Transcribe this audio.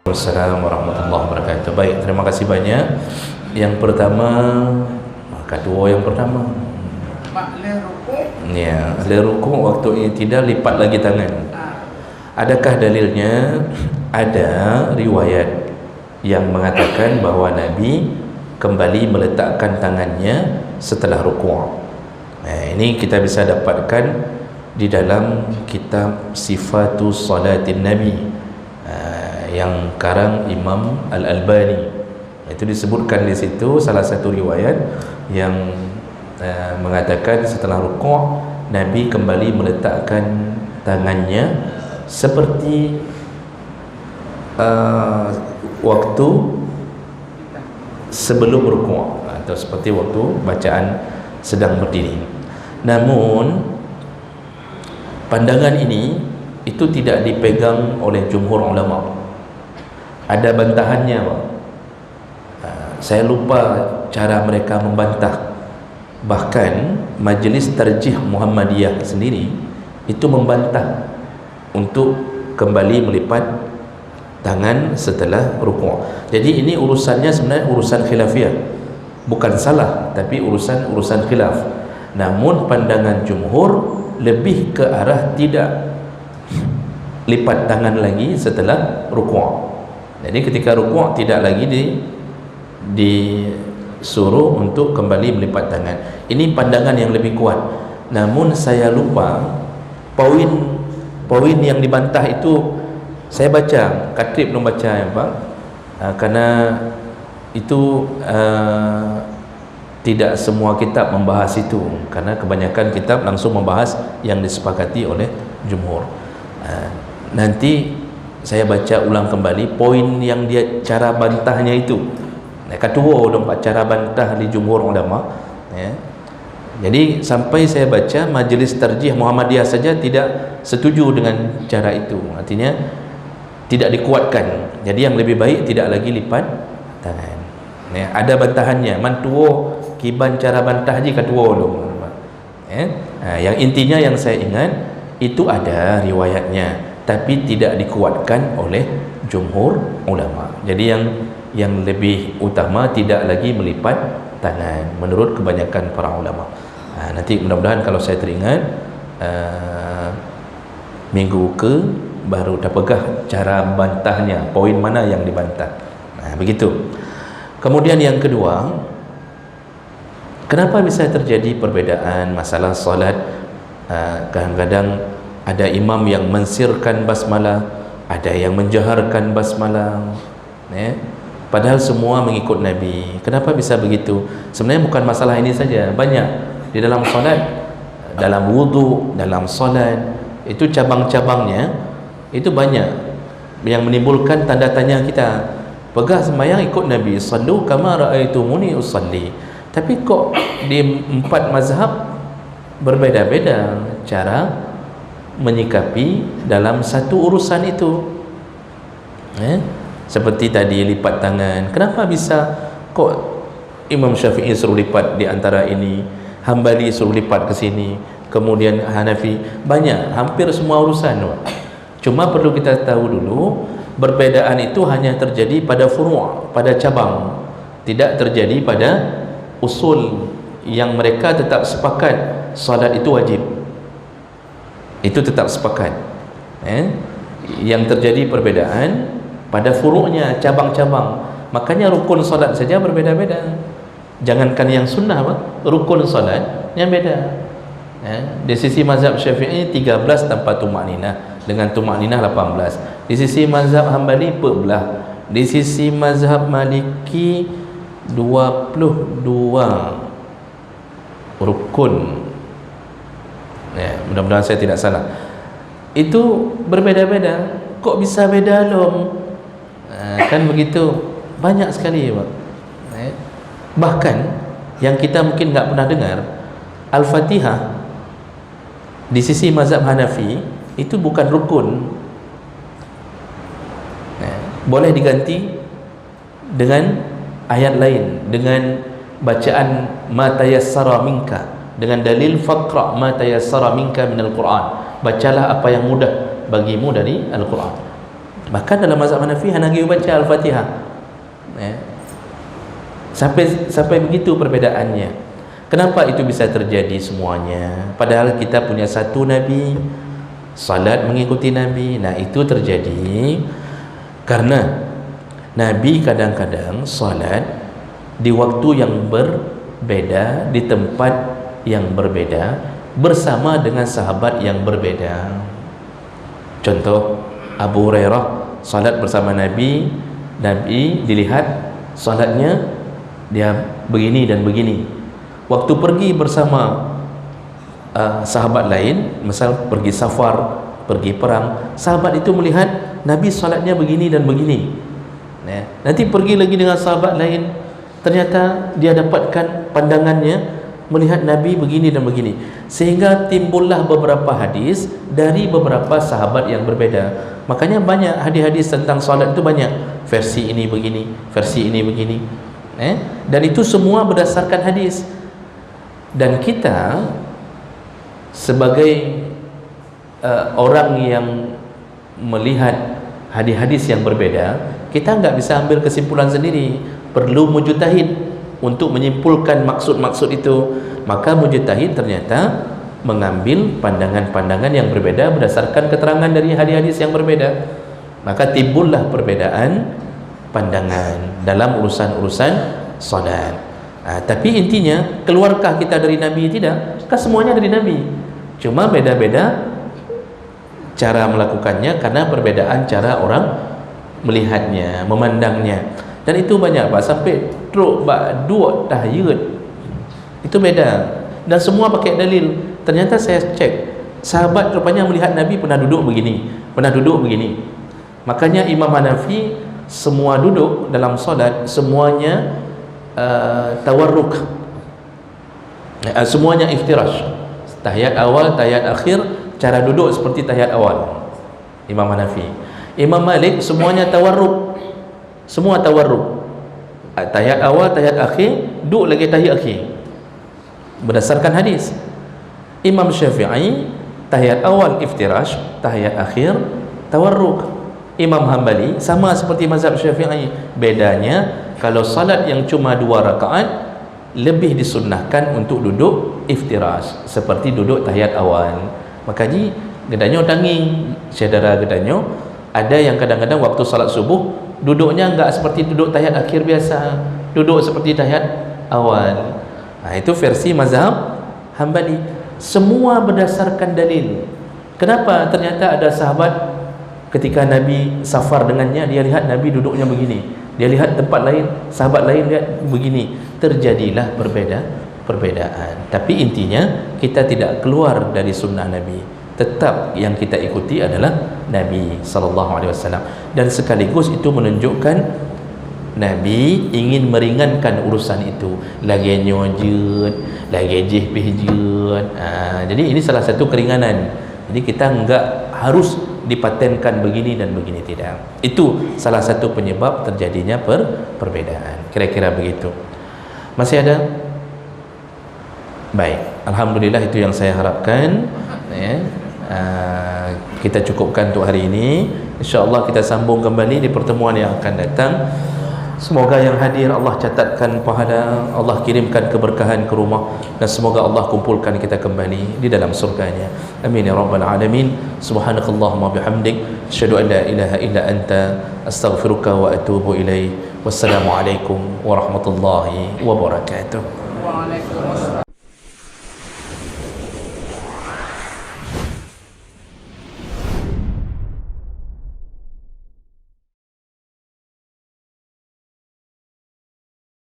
Assalamualaikum warahmatullahi wabarakatuh. Baik, terima kasih banyak. Yang pertama, kedua yang pertama. Ya, ahli rukuk waktu ini tidak lipat lagi tangan. Adakah dalilnya? Ada riwayat yang mengatakan bahawa Nabi kembali meletakkan tangannya setelah rukuk. Ini kita bisa dapatkan di dalam kitab Sifatus Salatin Nabi yang karang Imam Al-Albani. Itu disebutkan di situ salah satu riwayat yang mengatakan setelah rukuk Nabi kembali meletakkan tangannya seperti waktu sebelum rukuk atau seperti waktu bacaan sedang berdiri. Namun pandangan ini itu tidak dipegang oleh jumhur ulama. Ada bantahannya, Pak. Saya lupa cara mereka membantah. Bahkan Majlis Tarjih Muhammadiyah sendiri itu membantah untuk kembali melipat tangan setelah rukuk. Jadi ini urusannya sebenarnya urusan khilafiyah. Bukan salah, tapi urusan khilaf. Namun pandangan jumhur lebih ke arah tidak lipat tangan lagi setelah rukuk. Jadi ketika rukuk tidak lagi disuruh untuk kembali melipat tangan. Ini pandangan yang lebih kuat. Namun saya lupa poin yang dibantah itu. Saya baca, Khatib belum baca ya Pak, karena itu tidak semua kitab membahas itu, karena kebanyakan kitab langsung membahas yang disepakati oleh jumhur. Nanti saya baca ulang kembali poin yang dia cara bantahnya itu. Kedua Pak, cara bantah di jumhur ulama ya. Jadi sampai saya baca Majlis Tarjih Muhammadiyah saja tidak setuju dengan cara itu. Artinya tidak dikuatkan. Jadi yang lebih baik tidak lagi lipat tangan ya. Ada bantahannya, mantuo kiban cara bantah je kedua ya. Yang intinya yang saya ingat itu ada riwayatnya, tapi tidak dikuatkan oleh jumhur ulama. Jadi yang lebih utama tidak lagi melipat tangan menurut kebanyakan para ulama. Nanti mudah-mudahan kalau saya teringat minggu ke baru dah pegah cara bantahnya, poin mana yang dibantah. Begitu. Kemudian yang kedua, kenapa bisa terjadi perbezaan masalah solat? Kadang-kadang ada imam yang mensirkan basmalah, ada yang menjaharkan basmalah ya. Padahal semua mengikut Nabi. Kenapa bisa begitu? Sebenarnya bukan masalah ini saja, banyak di dalam solat, dalam wudu, dalam solat, itu cabang-cabangnya itu banyak yang menimbulkan tanda tanya kita. Pegah sembahyang ikut Nabi, sallu kama raaitumuni usalli. Tapi kok di 4 mazhab berbeda-beda cara menyikapi dalam satu urusan itu seperti tadi lipat tangan. Kenapa bisa kok Imam Syafi'i suruh lipat di antara ini, Hambali suruh lipat ke sini, kemudian Hanafi, banyak, hampir semua urusan. Cuma perlu kita tahu dulu, perbedaan itu hanya terjadi pada furu', pada cabang, tidak terjadi pada usul yang mereka tetap sepakat salat itu wajib. Itu tetap sepakat. Yang terjadi perbedaan pada furu'nya, cabang-cabang. Makanya rukun salat saja berbeda-beda. Jangankan yang sunnah, rukun salat yang beda. Di sisi mazhab Syafi'i 13 tanpa tumakninah, dengan tumakninah 18. Di sisi mazhab Hambali 14. Di sisi mazhab Maliki 22 rukun. Mudah-mudahan saya tidak salah. Itu berbeda-beda. Kok bisa beda lom? Kan begitu. Banyak sekali Pak. Bahkan yang kita mungkin tak pernah dengar, Al-Fatihah di sisi mazhab Hanafi itu bukan rukun. Boleh diganti dengan ayat lain, dengan bacaan ma tayassara minka, dengan dalil faqra ma tayassara minka minal Quran. Bacalah apa yang mudah bagimu dari Al-Quran. Bahkan dalam mazhab Hanafi Hanafi baca Al-Fatihah. Ya. Sampai begitu perbedaannya. Kenapa itu bisa terjadi semuanya? Padahal kita punya satu Nabi, salat mengikuti Nabi. Nah, itu terjadi karena Nabi kadang-kadang salat di waktu yang berbeda, di tempat yang berbeda, bersama dengan sahabat yang berbeda. Contoh, Abu Hurairah salat bersama Nabi, Nabi dilihat salatnya dia begini dan begini. Waktu pergi bersama sahabat lain, misal pergi safar, pergi perang, sahabat itu melihat Nabi salatnya begini dan begini. Nanti pergi lagi dengan sahabat lain, ternyata dia dapatkan pandangannya melihat Nabi begini dan begini, sehingga timbullah beberapa hadis dari beberapa sahabat yang berbeda. Makanya banyak hadis-hadis tentang salat itu banyak, versi ini begini, versi ini begini, dan itu semua berdasarkan hadis. Dan kita sebagai orang yang melihat hadis-hadis yang berbeda, kita nggak bisa ambil kesimpulan sendiri, perlu mujtahid untuk menyimpulkan maksud-maksud itu. Maka mujtahid ternyata mengambil pandangan-pandangan yang berbeda berdasarkan keterangan dari hadis-hadis yang berbeda. Maka timbullah perbedaan pandangan dalam urusan-urusan salat. Tapi intinya, keluarkah kita dari Nabi? Tidak, kan semuanya dari Nabi, cuma beda-beda cara melakukannya karena perbedaan cara orang melihatnya, memandangnya. Dan itu banyak Pak, sampai truk bak dua tahiyat itu beda, dan semua pakai dalil. Ternyata saya cek, sahabat rupanya melihat Nabi pernah duduk begini, pernah duduk begini. Makanya Imam Hanafi semua duduk dalam solat semuanya tawarruk, semuanya iftirash. Tahiyat awal, tahiyat akhir, cara duduk seperti tahiyat awal Imam Hanafi. Imam Malik semuanya tawarruk, semua tawarruk, tahiyat awal, tahiyat akhir, duduk lagi tahiyat akhir berdasarkan hadis. Imam Syafi'i tahiyat awal iftirash, tahiyat akhir tawarruk. Imam Hambali sama seperti mazhab Syafi'i, bedanya kalau salat yang cuma 2 rakaat lebih disunnahkan untuk duduk iftirash seperti duduk tahiyat awal. Makanya Gedanyo tanging, saudara Gedanyo, ada yang kadang-kadang waktu salat subuh duduknya enggak seperti duduk tahiyat akhir biasa, duduk seperti tahiyat awal. Itu versi mazhab Hambali. Semua berdasarkan dalil. Kenapa? Ternyata ada sahabat ketika Nabi safar dengannya, dia lihat Nabi duduknya begini, dia lihat tempat lain, sahabat lain lihat begini, terjadilah perbedaan. Tapi intinya kita tidak keluar dari sunnah Nabi, tetap yang kita ikuti adalah Nabi SAW. Dan sekaligus itu menunjukkan Nabi ingin meringankan urusan itu, lagi nyojud, lagi jihpihjud. Jadi ini salah satu keringanan. Jadi kita enggak harus dipatenkan begini dan begini, tidak. Itu salah satu penyebab terjadinya perbedaan. Kira-kira begitu. Masih ada? Baik, alhamdulillah itu yang saya harapkan. Kita cukupkan untuk hari ini. InsyaAllah kita sambung kembali di pertemuan yang akan datang. Semoga yang hadir Allah catatkan pahala, Allah kirimkan keberkahan ke rumah, dan semoga Allah kumpulkan kita kembali di dalam surganya. Amin ya rabbal alamin. Subhanakallahumma bihamdik, asyhadu an la ilaha illa anta, astaghfiruka wa atubu ilaik. Wassalamualaikum warahmatullahi wabarakatuh. Waalaikumsalam.